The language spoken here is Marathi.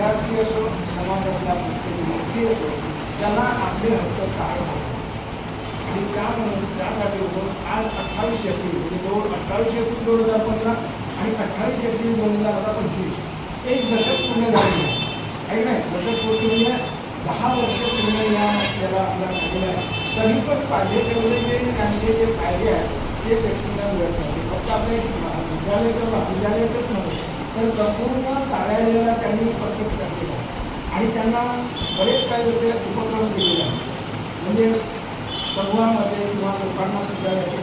विद्यार्थी असो, समाजातला प्रत्येक व्यक्ती असो, त्यांना आपले हक्क काय आहेत आणि का म्हणून त्यासाठी आज 28 एप्रिल म्हणजे 28 एप्रिल 2015 आणि 28 एप्रिल 2025 एक दशक पूर्ण झाले आहे नाही. दशक पूर्ण म्हणजे 10 वर्ष पूर्ण या याला आपल्याला झालेलं आहे. तरी पण पाहिजे तेवढे जे त्यांचे जे फायदे आहेत ते व्यक्तींना मिळत नाही. फक्त आपले विद्यालयातच नव्हे तर संपूर्ण कार्यालयाला त्यांनी प्रत्येक केलेलं आहे आणि त्यांना बरेच काही असे उपक्रम केलेले आहेत. म्हणजे समूहामध्ये किंवा लोकांना सुद्धा याची